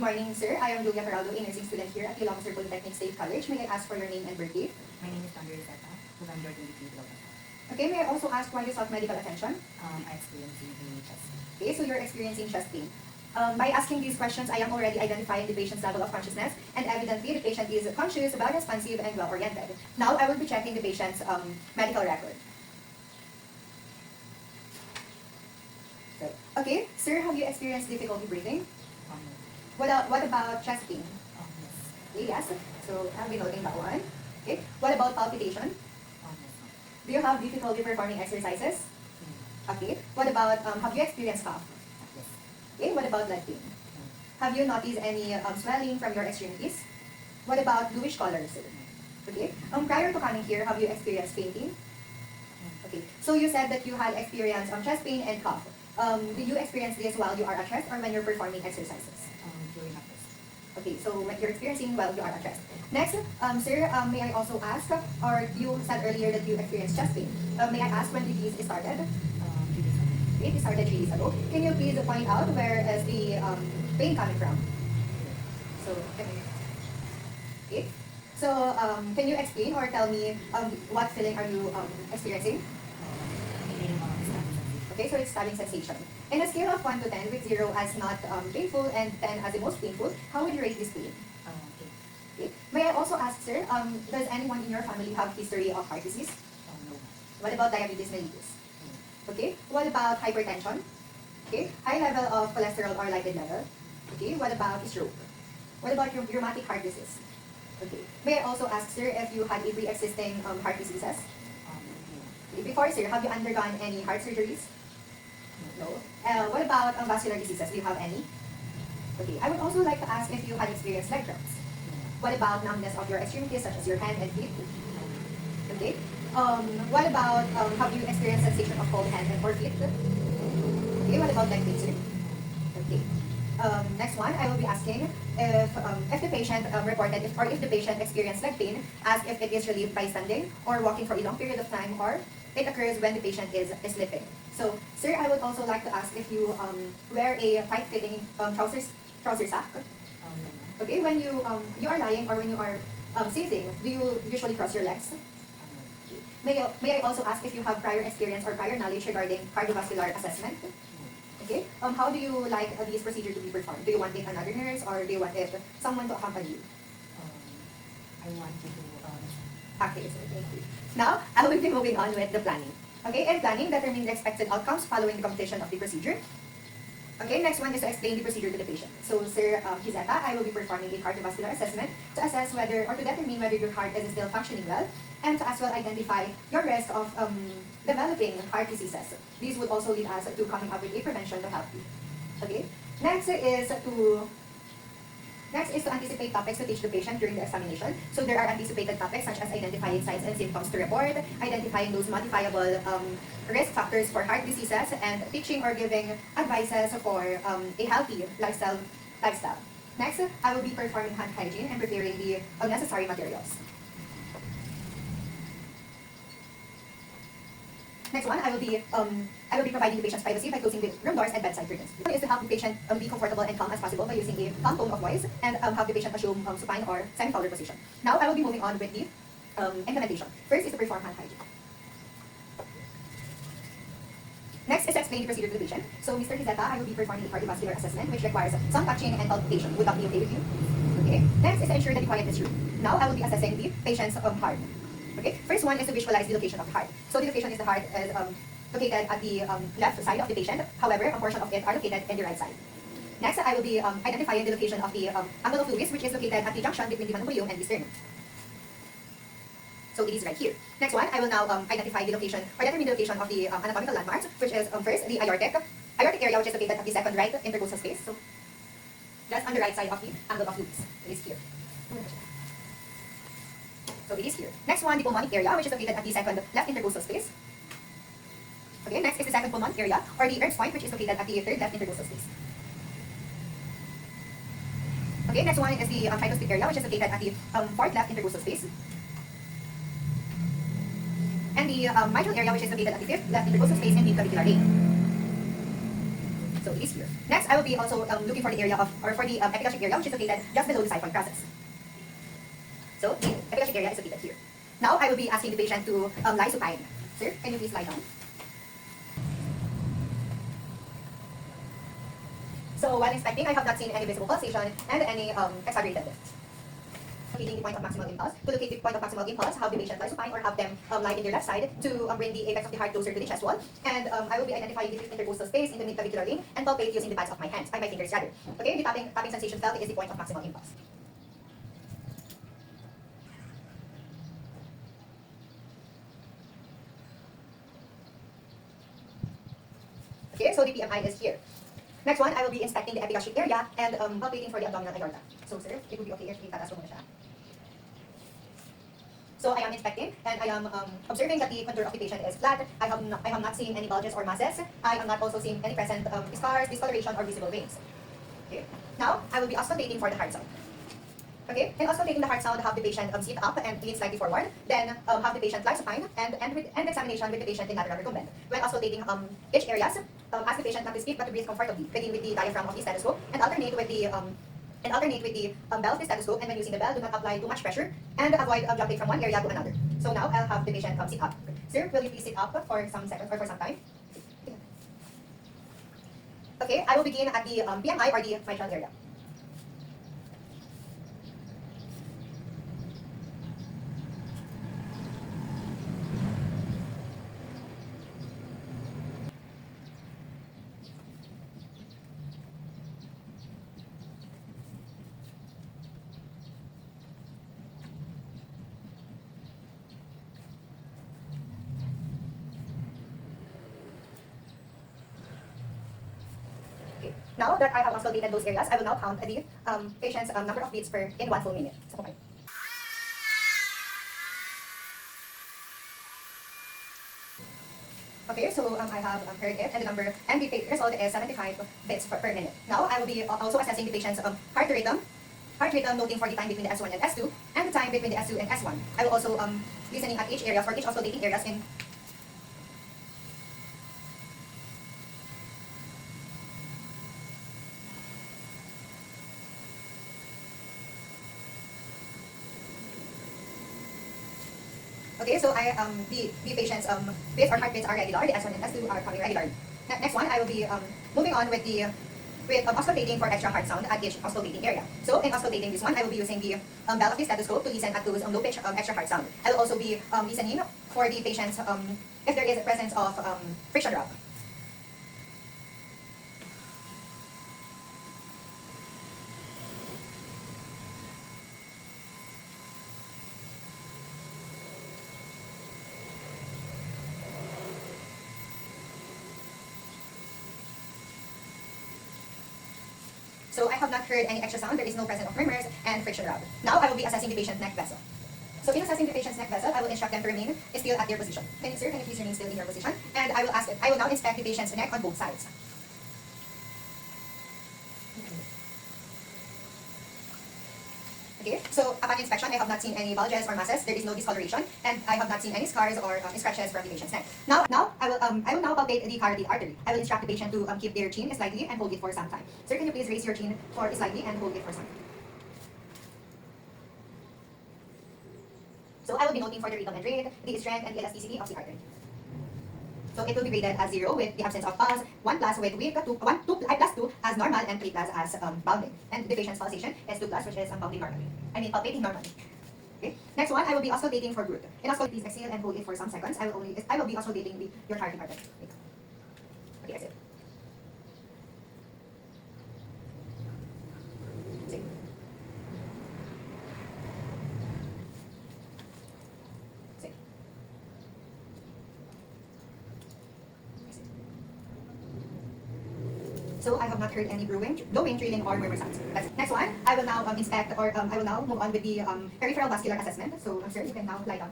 morning, sir. I am Julia Caraldo, a nursing student here at Ilocos Polytechnic State College. May I ask for your name and birthday? My name is Cardiovascular November 23, 2004. Okay, may I also ask why you sought medical attention? I experiencing a chest pain. Okay, so you're experiencing chest pain. By asking these questions, I am already identifying the patient's level of consciousness, and evidently the patient is conscious, well-responsive, and well-oriented. Now, I will be checking the patient's medical record. Okay, sir, have you experienced difficulty breathing? What about chest pain? Yes. Okay, yes. So I'll be noting that one. Okay. What about palpitation? Yes. Do you have difficulty performing exercises? Okay. What about have you experienced cough? Yes. Okay. What about leg pain? Have you noticed any swelling from your extremities? What about bluish color, sir? Okay. Prior to coming here, have you experienced fainting? Okay. So you said that you had experienced chest pain and cough. Did you experience this while you are at rest or when you're performing exercises? During a test. Okay, so when you're experiencing while you are at rest. Next, sir, may I also ask, or you said earlier that you experienced chest pain. May I ask when this started? 3 days ago. Okay, it started 3 days ago. Can you please point out where is the pain coming from? So, okay. So, can you explain or tell me what feeling are you experiencing? Feeling stabbing. Okay, so it's stabbing sensation. In a scale of 1 to 10, with 0 as not painful and 10 as the most painful, how would you rate this pain? Okay. May I also ask, sir, does anyone in your family have history of heart disease? No. What about diabetes mellitus? Okay. What about hypertension? Okay. High level of cholesterol or lipid level? Okay. What about stroke? What about your rheumatic heart disease? Okay. May I also ask, sir, if you had a pre-existing heart diseases? Okay. Before, sir, have you undergone any heart surgeries? No. What about vascular diseases? Do you have any? Okay. I would also like to ask if you had experienced leg cramps. What about numbness of your extremities, such as your hand and feet? Okay. What about have you experienced sensation of cold hand and or feet? Okay. What about leg pain, sir? Okay. Next one, I will be asking if the patient reported if the patient experienced leg pain, ask if it is relieved by standing or walking for a long period of time, or it occurs when the patient is sleeping. So, sir, I would also like to ask if you wear a tight-fitting trouser sack. Okay, when you are lying or when you are sitting, do you usually cross your legs? May I also ask if you have prior experience or prior knowledge regarding cardiovascular assessment? Okay, how do you like this procedure to be performed? Do you want it another nurse or do you want it someone to accompany you? I want you to Okay, so thank you. Now, I will be moving on with the planning. Okay, and planning determine the expected outcomes following the completion of the procedure. Okay, next one is to explain the procedure to the patient. So, Sir Hizeta, I will be performing a cardiovascular assessment to assess whether, or to determine whether your heart is still functioning well, and to as well identify your risk of developing heart diseases. These would also lead us to coming up with a prevention to help you. Okay, next is to anticipate topics to teach the patient during the examination. So there are anticipated topics such as identifying signs and symptoms to report, identifying those modifiable risk factors for heart diseases, and teaching or giving advices for a healthy lifestyle. Next, I will be performing hand hygiene and preparing the necessary materials. Next one, I will be providing the patient's privacy by closing the room doors and bedside curtains. One is to help the patient be comfortable and calm as possible by using a calm tone of voice and have the patient assume supine or semi-forward position. Now, I will be moving on with the implementation. First is to perform hand hygiene. Next is to explain the procedure to the patient. So, Mr. Hizeta, I will be performing a cardiovascular assessment, which requires some touching and palpitation. Would that be okay with you? Okay. Next is to ensure that the quiet is true. Now, I will be assessing the patient's heart. Okay. First one is to visualize the location of the heart. So, the location is the heart is located at the left side of the patient. However, a portion of it are located in the right side. Next, I will be identifying the location of the angle of fluids, which is located at the junction between the manubrium and the sternum. So it is right here. Next one, I will now identify the location or determine the location of the anatomical landmarks, which is first the aortic area, which is located at the second right intercostal space. So just on the right side of the angle of fluids. It is here. So it is here. Next one, the pulmonic area, which is located at the second left intercostal space. Okay, next is the second pulmonic area, or the Erb's point, which is located at the third left intercostal space. Okay, next one is the tricuspid area, which is located at the fourth left intercostal space. And the mitral area, which is located at the fifth left intercostal space in the clavicular vein. So it is here. Next, I will be also looking for the area of, or for the epigastric area, which is located just below the siphon process. So the epigastric area is located here. Now, I will be asking the patient to lie supine. Sir, can you please lie down? So while inspecting, I have not seen any visible pulsation and any exaggerated lift. Locating the point of maximal impulse. To locate the point of maximal impulse, have the patient lie supine or have them lie in their left side to bring the apex of the heart closer to the chest wall. And I will be identifying the intercostal space in the mid-clavicular ring and palpate using the pads of my hands, my fingers rather. Okay, the tapping sensation felt is the point of maximal impulse. Okay, so the PMI is here. Next one, I will be inspecting the epigastric area and palpating for the abdominal aorta. So sir, it will be okay if itataas ko muna siya. So I am inspecting and I am observing that the contour of the patient is flat. I have not seen any bulges or masses. I am not also seeing any present scars, discoloration, or visible veins. Okay. Now I will be auscultating for the heart sound. Okay, in auscultating the heart sound, have the patient sit up and lean slightly forward. Then have the patient lie supine and end examination with the patient in lateral recumbent. When auscultating each areas, ask the patient not to speak but to breathe comfortably. Begin with the diaphragm of the stethoscope and alternate with the bell of the stethoscope, and when using the bell, do not apply too much pressure and avoid jumping from one area to another. So now I'll have the patient sit up. Sir, will you please sit up for some seconds or for some time? Okay, I will begin at the PMI or the mitral area. Now that I have auscultated those areas, I will now count the patient's number of beats in 1 full minute. So, okay. Okay, so I have heard it, and the number and the result is 75 beats per minute. Now I will be also assessing the patient's heart rhythm, noting for the time between the S1 and S2, and the time between the S2 and S1. I will also listening at each area for each auscultating areas in. Okay, so the patient's beats or heartbeats are regular. The S1 and S2 are coming regularly. Next one, I will be moving on with auscultating for extra heart sound at each auscultating area. So in auscultating this one, I will be using the bell of the stethoscope to listen at those low pitch extra heart sound. I will also be listening for the patient's if there is a presence of friction drop. So I have not heard any extra sound. There is no presence of murmurs and friction rub. Now I will be assessing the patient's neck vessel. So in assessing the patient's neck vessel, I will instruct them to remain still at their position. Sir, can you please remain still in your position? And I will now inspect the patient's neck on both sides. Okay, so upon inspection, I have not seen any bulges or masses. There is no discoloration, and I have not seen any scars or scratches from the patient's neck. Now I will now palpate the carotid artery. I will instruct the patient to keep their chin slightly and hold it for some time. Sir, can you please raise your chin for slightly and hold it for some time? So I will be noting for the rhythm and rate, the strength and the elasticity of the artery. So it will be graded as 0 with the absence of pulse, 1 plus with weak, 2 plus 2 as normal, and 3 plus as bounding. And the patient's pulsation is 2 plus, which is bounding normally. Palpating normally. Okay. Next one, I will be auscultating for growth. In auscultate, please exhale and hold it for some seconds. I will be auscultating your carotid artery. Okay, exhale. So I have not heard any blowing, drilling, or murmur sounds. Next one, I will now inspect, or I will now move on with the peripheral vascular assessment. So, sir, you can now lie down.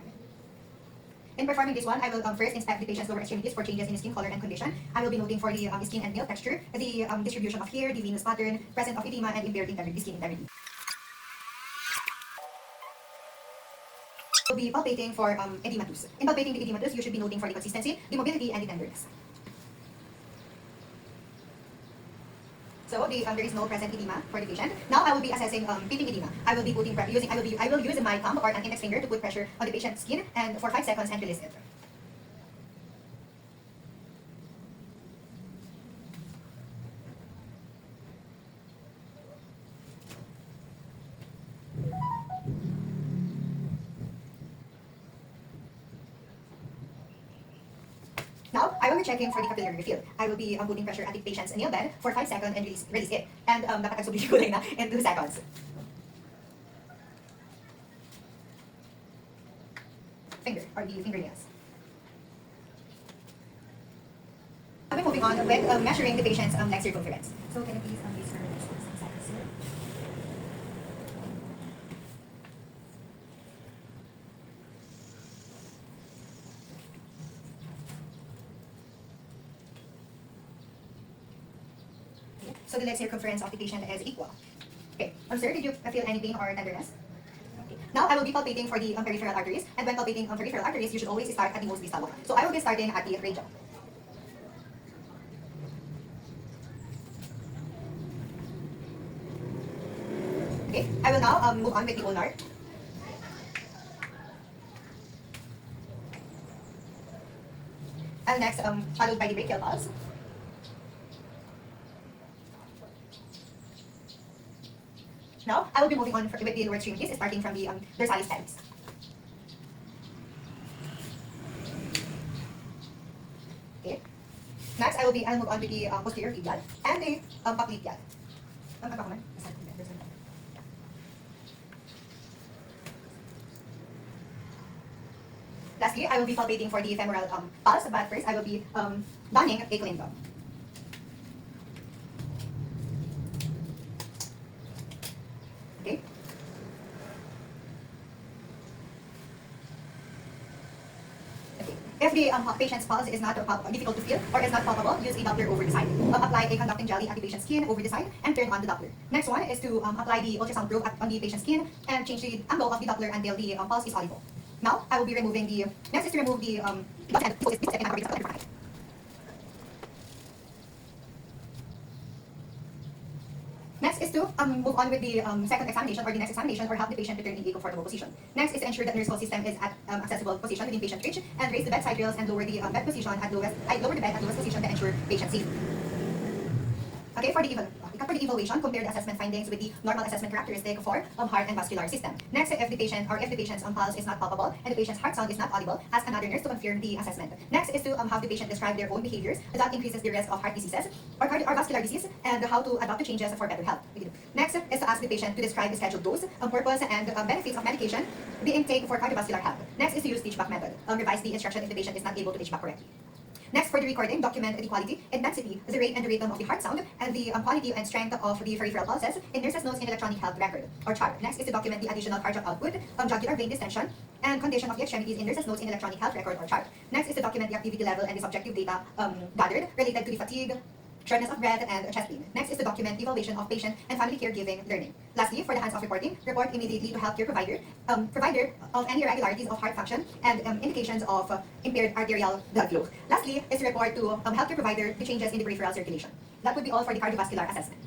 In performing this one, I will first inspect the patient's lower extremities for changes in skin color and condition. I will be noting for the skin and nail texture, the distribution of hair, the venous pattern, presence of edema, and impaired skin integrity. I will be palpating for edematous. In palpating the edematous, you should be noting for the consistency, the mobility, and the tenderness. So there is no present edema for the patient. Now I will be assessing pitting edema. I will be putting I will use my thumb or an index finger to put pressure on the patient's skin and for 5 seconds and release it. Now, I will be checking for the capillary refill. I will be putting pressure at the patient's nail bed for 5 seconds and release it. And dapat agsublihin ko na in 2 seconds. Finger, or the fingernails. I'll be moving on with measuring the patient's leg circumference. So can you please raise your size, sir? So the leg circumference of the patient is equal. Okay. Sir, did you feel any pain or tenderness? Okay. Now I will be palpating for the peripheral arteries, and when palpating peripheral arteries, you should always start at the most distal one. So I will be starting at the radial. Okay. I will now move on with the ulnar. And next, followed by the brachial pulse. Now, I will be moving on with the lower extremities, starting from the dorsalis pelvis. Okay. Next, I'll move on with the posterior tibial and the popliteal. Lastly, I will be palpating for the femoral pulse, but first I will be donning a clinical. Okay. Okay. If the patient's pulse is not difficult to feel or is not palpable, use a Doppler over the side. Apply a conducting jelly at the patient's skin over the side and turn on the Doppler. Next one is to apply the ultrasound probe on the patient's skin and change the angle of the Doppler until the pulse is audible. Now, I will be removing the, next is to remove the Next is to move on with the second examination or the next examination or help the patient return in a comfortable position. Next is to ensure that the nurse call system is at accessible position within patient reach and raise the bedside rails and lower the bed position at lower the bed at lowest position to ensure patient safety. Okay, for the evaluation, compare the assessment findings with the normal assessment characteristic for heart and vascular system. Next, if the patient's pulse is not palpable and the patient's heart sound is not audible, ask another nurse to confirm the assessment. Next is to have the patient describe their own behaviors that increases the risk of heart diseases or vascular disease and how to adopt the changes for better health. Next is to ask the patient to describe the scheduled dose, purpose, and benefits of medication being taken for cardiovascular health. Next is to use HBAC method. Revise the instruction if the patient is not able to HBAC correctly. Next, for the recording, document the quality, intensity, the rate and the rhythm of the heart sound, and the quality and strength of the peripheral pulses in nurse's notes in electronic health record, or chart. Next is to document the additional cardiac output, jugular vein distension, and condition of the extremities in nurse's notes in electronic health record, or chart. Next is to document the activity level and the subjective data gathered related to the fatigue, shortness of breath, and chest pain. Next is to document evaluation of patient and family caregiving learning. Lastly, for the hands-off reporting, report immediately to healthcare provider of any irregularities of heart function and indications of impaired arterial blood flow. Lastly, is to report to healthcare provider the changes in the peripheral circulation. That would be all for the cardiovascular assessment.